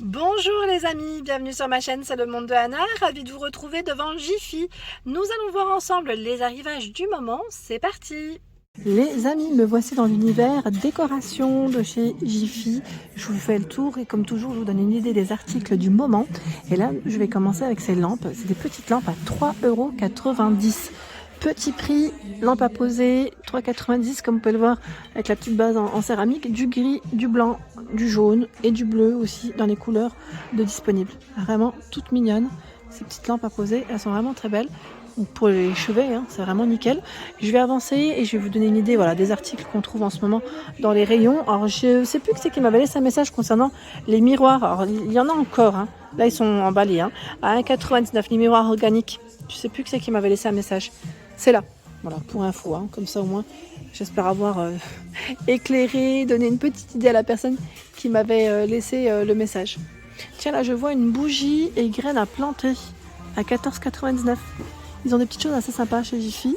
Bonjour les amis, bienvenue sur ma chaîne, c'est le monde de Anna, ravie de vous retrouver devant Jiffy. Nous allons voir ensemble les arrivages du moment, c'est parti. Les amis, me voici dans l'univers décoration de chez Jiffy. Je vous fais le tour et comme toujours, je vous donne une idée des articles du moment. Et là, je vais commencer avec ces lampes. C'est des petites lampes à 3,90 €. Petit prix, lampe à poser, 3,90 € comme vous pouvez le voir avec la petite base en céramique, du gris, du blanc, du jaune et du bleu aussi dans les couleurs de disponibles. Vraiment toutes mignonnes, ces petites lampes à poser, elles sont vraiment très belles. Donc pour les chevets, hein, c'est vraiment nickel. Je vais avancer et je vais vous donner une idée des articles qu'on trouve en ce moment dans les rayons. Alors je sais plus qui c'est qui m'avait laissé un message concernant les miroirs. Alors il y en a encore, hein. Là ils sont emballés à 1,99 €, les miroirs organiques. Je sais plus qui c'est qui m'avait laissé un message. C'est là, voilà, pour info, hein. Comme ça au moins, j'espère avoir éclairé, donné une petite idée à la personne qui m'avait laissé le message. Tiens, là je vois une bougie et graines à planter à 14,99 €. Ils ont des petites choses assez sympas chez Jiffy.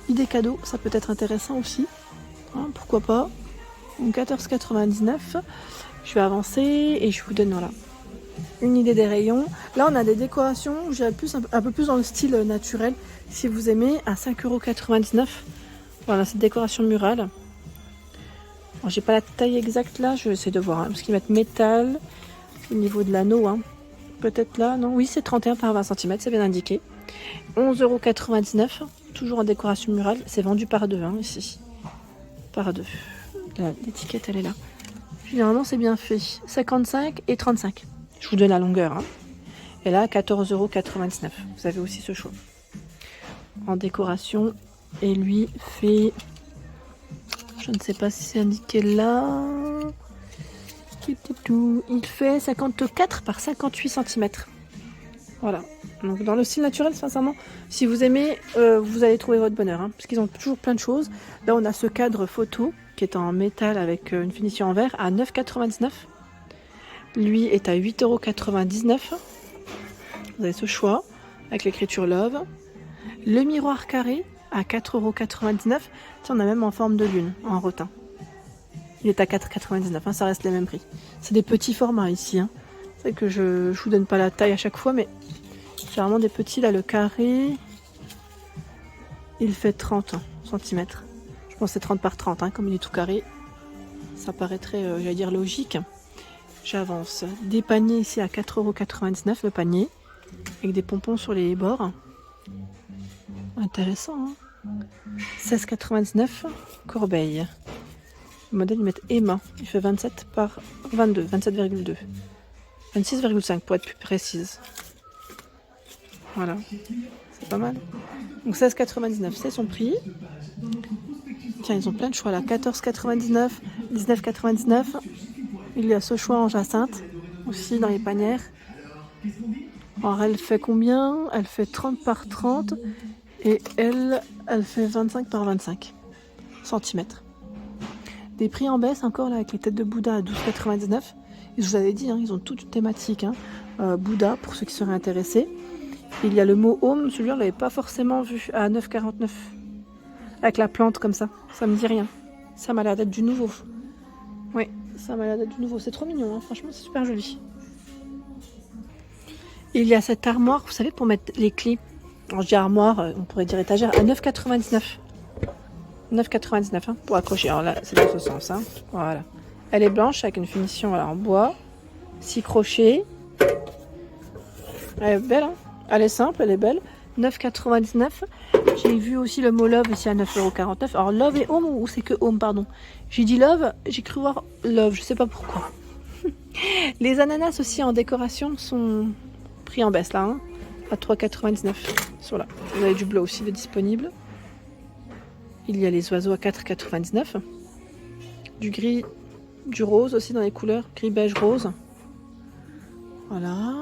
Idée cadeau, ça peut être intéressant aussi, hein, pourquoi pas. Donc 14,99 €. Je vais avancer et je vous donne une idée des rayons. Là on a des décorations, j'irai un peu plus dans le style naturel. Si vous aimez, à 5,99 €. Voilà, cette décoration murale. Alors, j'ai pas la taille exacte là, je vais essayer de voir, hein, parce qu'ils mettent métal au niveau de l'anneau. Hein. Peut-être là, non? Oui, c'est 31 par 20 cm, c'est bien indiqué. 11,99 €, toujours en décoration murale. C'est vendu par deux, hein, ici. Par deux. L'étiquette, elle est là. Généralement, c'est bien fait. 55 et 35. Je vous donne la longueur. Hein. Et là, 14,99 €. Vous avez aussi ce choix. En décoration, et lui fait, je ne sais pas si c'est indiqué là, il fait 54 par 58 cm. Voilà, donc dans le style naturel, sincèrement, si vous aimez, vous allez trouver votre bonheur, hein, parce qu'ils ont toujours plein de choses. Là on a ce cadre photo qui est en métal avec une finition en verre à 9,99 €. Lui est à 8,99 €. Vous avez ce choix avec l'écriture Love. Le miroir carré à 4,99 €. Tiens, on a même en forme de lune, en rotin. Il est à 4,99 €, hein, ça reste les mêmes prix. C'est des petits formats ici. Hein. C'est que je vous donne pas la taille à chaque fois, mais c'est vraiment des petits. Là, le carré, il fait 30 cm. Je pense que c'est 30 par 30, hein, comme il est tout carré. Ça paraîtrait, j'allais dire, logique. J'avance. Des paniers ici à 4,99 € le panier, avec des pompons sur les bords. Intéressant, hein. 16,99 €, Corbeil. Le modèle, ils mettent Emma. Il fait 27 par 22, 27,2. 26,5 pour être plus précise. Voilà, c'est pas mal. Donc 16,99, c'est son prix. Tiens, ils ont plein de choix là. 14,99, 19,99. Il y a ce choix en jacinthe aussi dans les panières. Alors elle fait combien? Elle fait 30 par 30. Et elle fait 25 par 25 cm. Des prix en baisse encore là avec les têtes de Bouddha à 12,99 €. Et je vous avais dit, hein, ils ont toute une thématique. Hein. Bouddha pour ceux qui seraient intéressés. Il y a le mot Home, celui-là on l'avait pas forcément vu, à 9,49 €. Avec la plante comme ça, ça me dit rien. Ça m'a l'air d'être du nouveau. Oui, ça m'a l'air d'être du nouveau. C'est trop mignon, hein. Franchement c'est super joli. Il y a cette armoire, vous savez, pour mettre les clés. Alors, je dis armoire, on pourrait dire étagère, à 9,99 €. 9,99 € hein, pour accrocher. Alors là, c'est dans ce sens. Hein. Voilà. Elle est blanche avec une finition en bois. 6 crochets. Elle est belle. Hein. Elle est simple, elle est belle. 9,99 €. J'ai vu aussi le mot Love ici à 9,49 €. Alors Love et Home ou c'est que Home, pardon. J'ai dit Love, j'ai cru voir Love, je sais pas pourquoi. Les ananas aussi en décoration sont pris en baisse là. Hein. À 3,99 € sur là. Vous avez du bleu aussi de disponible. Il y a les oiseaux à 4,99 €. Du gris, du rose aussi dans les couleurs, gris, beige, rose. Voilà.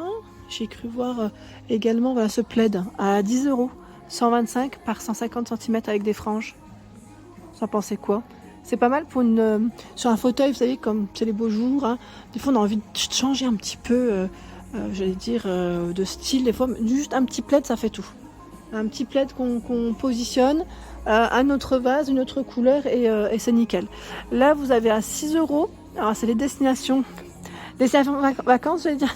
J'ai cru voir également ce plaid à 10 €. 125 par 150 cm avec des franges. Vous en pensez quoi? C'est pas mal pour sur un fauteuil, vous savez, comme c'est les beaux jours. Hein. Des fois on a envie de changer un petit peu. J'allais dire de style, des fois juste un petit plaid ça fait tout. Un petit plaid qu'on positionne, un autre vase, une autre couleur et c'est nickel. Là vous avez à 6 €, alors c'est les destinations vacances, je vais dire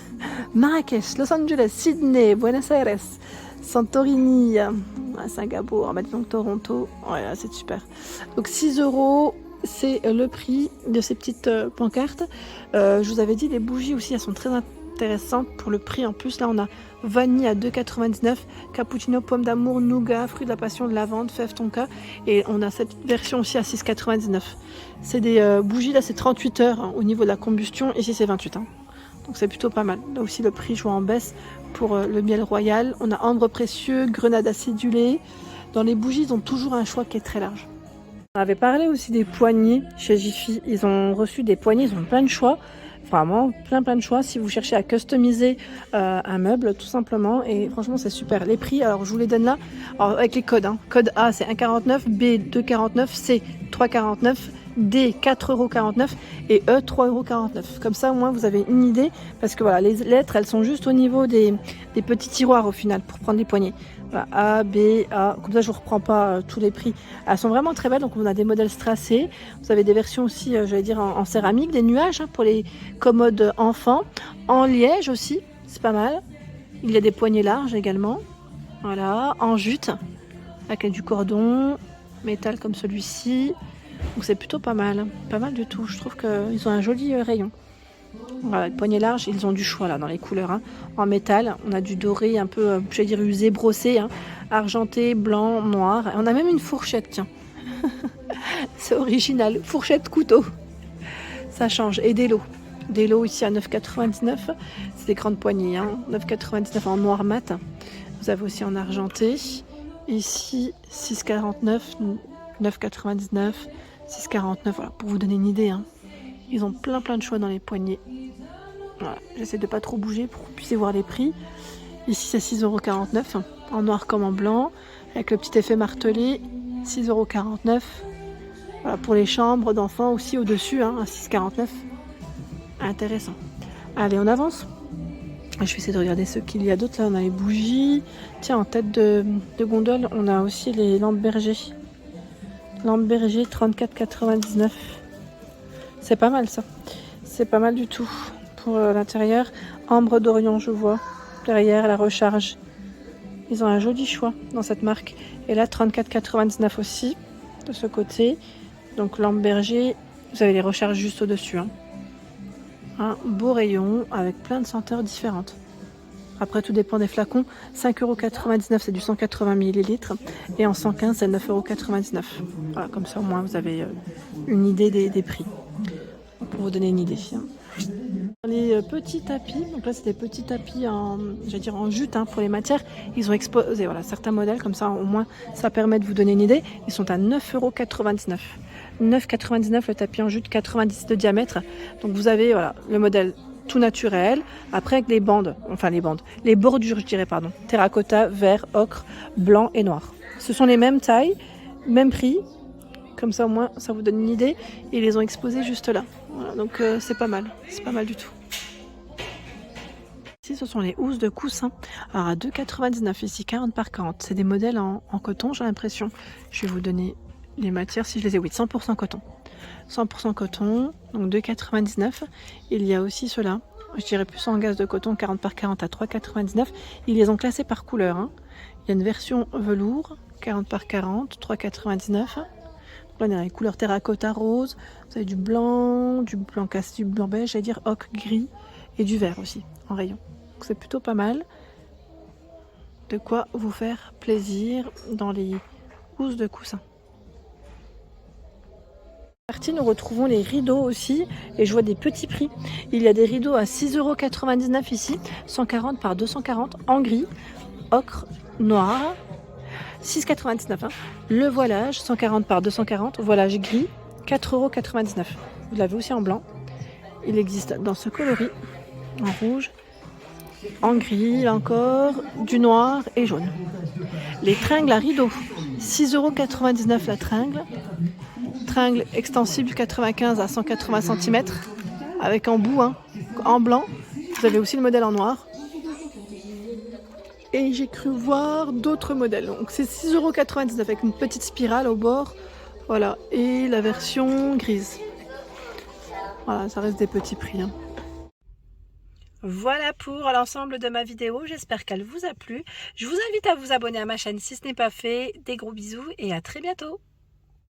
Marrakech, Los Angeles, Sydney, Buenos Aires, Santorini, Singapour, donc Toronto. Voilà, c'est super. Donc 6 €, c'est le prix de ces petites pancartes. Je vous avais dit, les bougies aussi, elles sont très intéressantes pour le prix. En plus, là, on a vanille à 2,99 €, cappuccino, pomme d'amour, nougat, fruit de la passion, de lavande, fève tonka. Et on a cette version aussi à 6,99 €. C'est des bougies, là, c'est 38 heures hein, au niveau de la combustion. Ici, c'est 28 hein. Donc c'est plutôt pas mal. Là aussi, le prix joue en baisse pour le miel royal. On a ambre précieux, grenade acidulée. Dans les bougies, ils ont toujours un choix qui est très large. On avait parlé aussi des poignées chez Jiffy. Ils ont reçu des poignées, ils ont plein de choix. Vraiment plein de choix si vous cherchez à customiser un meuble tout simplement. Et franchement, c'est super. Les prix, alors je vous les donne là. Alors, avec les codes. Hein. Code A, c'est 1,49 €. B, 2,49 €. C, 3,49 €. D, 4,49 € et E, 3,49 €. Comme ça, au moins, vous avez une idée. Parce que voilà, les lettres, elles sont juste au niveau des petits tiroirs au final pour prendre les poignées. Voilà, A, B, A. Comme ça, je ne reprends pas tous les prix. Elles sont vraiment très belles. Donc, on a des modèles strassés. Vous avez des versions aussi, j'allais dire, en céramique, des nuages hein, pour les commodes enfants. En liège aussi, c'est pas mal. Il y a des poignées larges également. Voilà, en jute, avec du cordon, métal comme celui-ci. Donc c'est plutôt pas mal du tout. Je trouve qu'ils ont un joli rayon. Voilà, les poignées larges, ils ont du choix là dans les couleurs. Hein. En métal, on a du doré un peu, je vais dire usé, brossé, hein. Argenté, blanc, noir. Et on a même une fourchette, tiens. C'est original, fourchette couteau. Ça change. Et des lots. Des lots ici à 9,99 €. C'est des grandes poignées, hein. 9,99 € en noir mat. Vous avez aussi en argenté. Ici, 6,49 €, 9,99 €. 6,49 €, voilà, pour vous donner une idée. Hein. Ils ont plein de choix dans les poignées. Voilà, j'essaie de pas trop bouger pour que vous puissiez voir les prix. Ici, c'est 6,49 €, en noir comme en blanc, avec le petit effet martelé, 6,49 €. Voilà, pour les chambres d'enfants aussi au-dessus, hein, à 6,49 €. Intéressant. Allez, on avance. Je vais essayer de regarder ce qu'il y a d'autre. Là, on a les bougies. Tiens, en tête de gondole, on a aussi les lampes berger. Lampe berger 34,99 €. C'est pas mal ça. C'est pas mal du tout. Pour l'intérieur, ambre d'Orient, je vois. Derrière, la recharge. Ils ont un joli choix dans cette marque. Et là, 34,99 € aussi, de ce côté. Donc, lampe berger, vous avez les recharges juste au-dessus. Hein. Un beau rayon avec plein de senteurs différentes. Après, tout dépend des flacons. 5,99 €, c'est du 180 ml. Et en 115, c'est 9,99 €. Voilà, comme ça, au moins, vous avez une idée des prix. Pour vous donner une idée. Hein. Les petits tapis, donc là, c'est des petits tapis en jute hein, pour les matières. Ils ont exposé certains modèles, comme ça, au moins, ça permet de vous donner une idée. Ils sont à 9,99 €. 9,99 € le tapis en jute, 90 de diamètre. Donc, vous avez le modèle tout naturel, après avec les bordures, je dirais, terracotta, vert, ocre, blanc et noir. Ce sont les mêmes tailles, même prix, comme ça au moins ça vous donne une idée, et ils les ont exposés juste là. Voilà, donc c'est pas mal du tout. Ici ce sont les housses de coussin, alors à 2,99 €, ici 40 par 40, c'est des modèles en coton, j'ai l'impression. Je vais vous donner les matières si je les ai, oui, 100% coton. 100% coton, donc 2,99 €. Il y a aussi ceux-là, je dirais plus en gaze de coton, 40 par 40 à 3,99 €. Ils les ont classés par couleur. Hein. Il y a une version velours, 40 par 40, 3,99 €. Là, on a les couleurs terracotta rose, vous avez du blanc cassé, du blanc beige, j'allais dire ocre gris, et du vert aussi, en rayon. Donc c'est plutôt pas mal. De quoi vous faire plaisir dans les housses de coussin. Nous retrouvons les rideaux aussi, et je vois des petits prix. Il y a des rideaux à 6,99 € ici, 140 par 240 en gris, ocre, noir, 6,99 €. Hein. Le voilage, 140 par 240, voilage gris, 4,99 €. Vous l'avez aussi en blanc. Il existe dans ce coloris, en rouge, en gris, là encore, du noir et jaune. Les tringles à rideaux, 6,99 € la tringle. Tringle extensible 95 à 180 cm avec embout en blanc. Vous avez aussi le modèle en noir. Et j'ai cru voir d'autres modèles. Donc c'est 6,99 € avec une petite spirale au bord. Voilà. Et la version grise. Voilà, ça reste des petits prix. Hein. Voilà pour l'ensemble de ma vidéo, j'espère qu'elle vous a plu. Je vous invite à vous abonner à ma chaîne si ce n'est pas fait. Des gros bisous et à très bientôt.